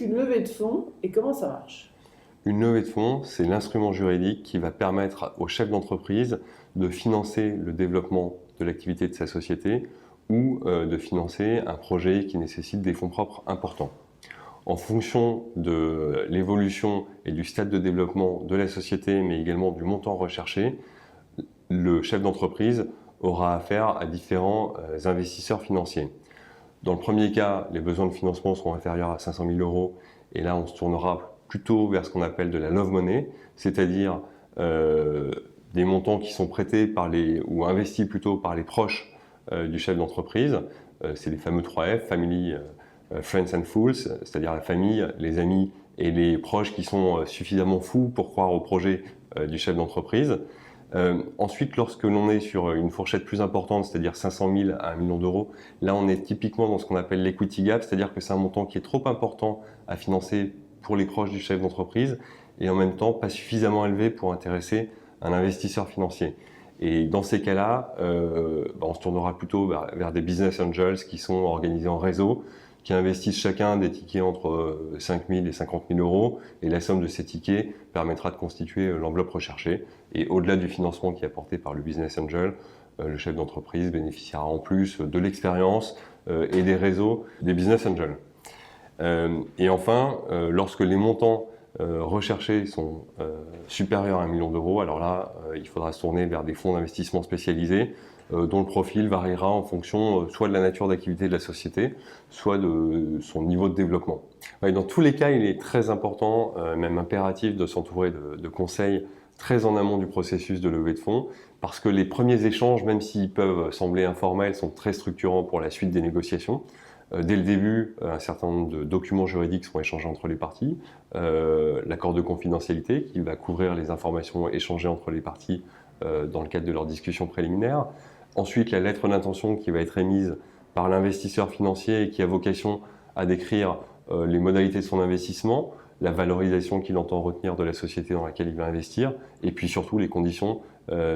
qu'une levée de fonds et comment ça marche? Une levée de fonds, c'est l'instrument juridique qui va permettre au chef d'entreprise de financer le développement de l'activité de sa société ou de financer un projet qui nécessite des fonds propres importants. En fonction de l'évolution et du stade de développement de la société, mais également du montant recherché, le chef d'entreprise aura affaire à différents investisseurs financiers. Dans le premier cas, les besoins de financement seront inférieurs à 500 000 euros et là, on se tournera plutôt vers ce qu'on appelle de la love money, c'est-à-dire des montants qui sont prêtés ou investis plutôt par les proches du chef d'entreprise. C'est les fameux 3F, Family, Friends and Fools, c'est-à-dire la famille, les amis et les proches qui sont suffisamment fous pour croire au projet du chef d'entreprise. Ensuite, lorsque l'on est sur une fourchette plus importante, c'est-à-dire 500 000 à 1 million d'euros, là on est typiquement dans ce qu'on appelle l'equity gap, c'est-à-dire que c'est un montant qui est trop important à financer pour les proches du chef d'entreprise et en même temps pas suffisamment élevé pour intéresser un investisseur financier. Et dans ces cas-là, on se tournera plutôt vers des business angels qui sont organisés en réseau, qui investissent chacun des tickets entre 5 000 et 50 000 euros, et la somme de ces tickets permettra de constituer l'enveloppe recherchée. Et au-delà du financement qui est apporté par le business angel, le chef d'entreprise bénéficiera en plus de l'expérience et des réseaux des business angels. Et enfin, lorsque les montants recherchés sont supérieurs à 1 million d'euros, alors là, il faudra se tourner vers des fonds d'investissement spécialisés dont le profil variera en fonction soit de la nature d'activité de la société, soit de son niveau de développement. Ouais, dans tous les cas, il est très important, même impératif, de s'entourer de conseils très en amont du processus de levée de fonds, parce que les premiers échanges, même s'ils peuvent sembler informels, sont très structurants pour la suite des négociations. Dès le début, un certain nombre de documents juridiques seront échangés entre les parties, l'accord de confidentialité qui va couvrir les informations échangées entre les parties dans le cadre de leur discussion préliminaire. Ensuite, la lettre d'intention qui va être émise par l'investisseur financier et qui a vocation à décrire les modalités de son investissement, la valorisation qu'il entend retenir de la société dans laquelle il va investir, et puis surtout les conditions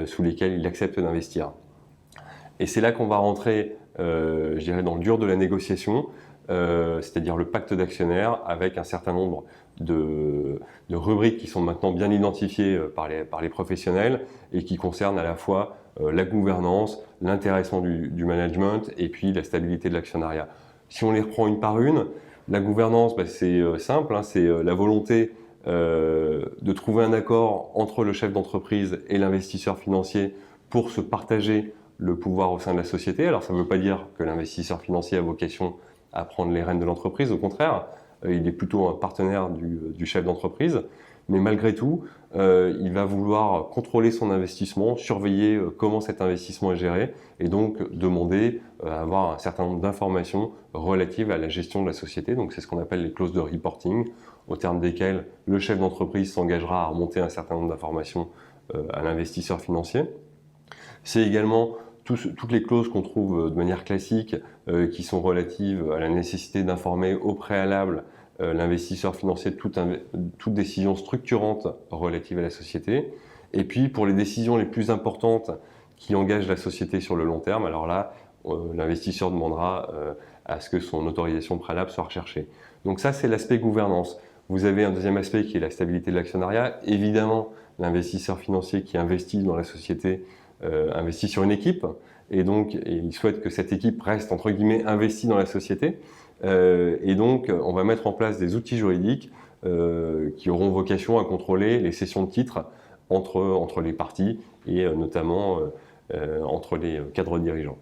sous lesquelles il accepte d'investir. Et c'est là qu'on va rentrer, je dirais, dans le dur de la négociation, c'est-à-dire le pacte d'actionnaires avec un certain nombre de rubriques qui sont maintenant bien identifiées par les professionnels et qui concernent à la fois la gouvernance, l'intéressement du management et puis la stabilité de l'actionnariat. Si on les reprend une par une, la gouvernance, c'est simple, hein, c'est la volonté de trouver un accord entre le chef d'entreprise et l'investisseur financier pour se partager le pouvoir au sein de la société. Alors ça ne veut pas dire que l'investisseur financier a vocation à prendre les rênes de l'entreprise, au contraire, il est plutôt un partenaire du chef d'entreprise, mais malgré tout, il va vouloir contrôler son investissement, surveiller comment cet investissement est géré et donc demander à avoir un certain nombre d'informations relatives à la gestion de la société. Donc c'est ce qu'on appelle les clauses de reporting, au terme desquelles le chef d'entreprise s'engagera à remonter un certain nombre d'informations à l'investisseur financier. C'est également toutes les clauses qu'on trouve de manière classique qui sont relatives à la nécessité d'informer au préalable l'investisseur financier de toute décision structurante relative à la société. Et puis pour les décisions les plus importantes qui engagent la société sur le long terme, alors là, l'investisseur demandera à ce que son autorisation préalable soit recherchée. Donc ça, c'est l'aspect gouvernance. Vous avez un deuxième aspect qui est la stabilité de l'actionnariat. Évidemment, l'investisseur financier qui investit dans la société investit sur une équipe et donc il souhaite que cette équipe reste entre guillemets investie dans la société et donc on va mettre en place des outils juridiques qui auront vocation à contrôler les cessions de titres entre les parties et notamment entre les cadres dirigeants.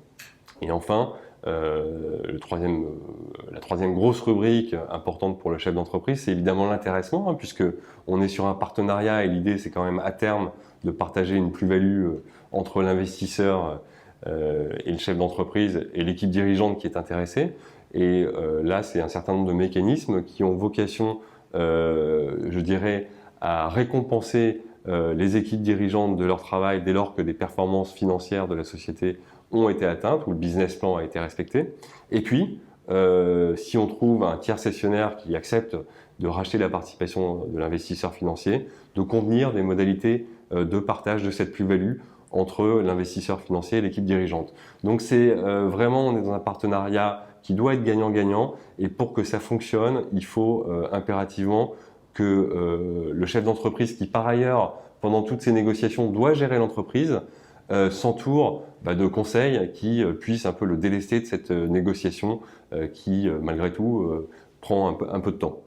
Et enfin, la troisième grosse rubrique importante pour le chef d'entreprise, c'est évidemment l'intéressement, hein, puisque on est sur un partenariat et l'idée c'est quand même à terme de partager une plus-value entre l'investisseur et le chef d'entreprise et l'équipe dirigeante qui est intéressée. Et là, c'est un certain nombre de mécanismes qui ont vocation, je dirais, à récompenser les équipes dirigeantes de leur travail dès lors que des performances financières de la société ont été atteintes ou le business plan a été respecté. Et puis, si on trouve un tiers cessionnaire qui accepte de racheter la participation de l'investisseur financier, de convenir des modalités de partage de cette plus-value entre l'investisseur financier et l'équipe dirigeante. Donc c'est vraiment, on est dans un partenariat qui doit être gagnant-gagnant. Et pour que ça fonctionne, il faut impérativement que le chef d'entreprise, qui par ailleurs, pendant toutes ces négociations, doit gérer l'entreprise, s'entoure de conseils qui puissent un peu le délester de cette négociation qui, malgré tout, prend un peu de temps.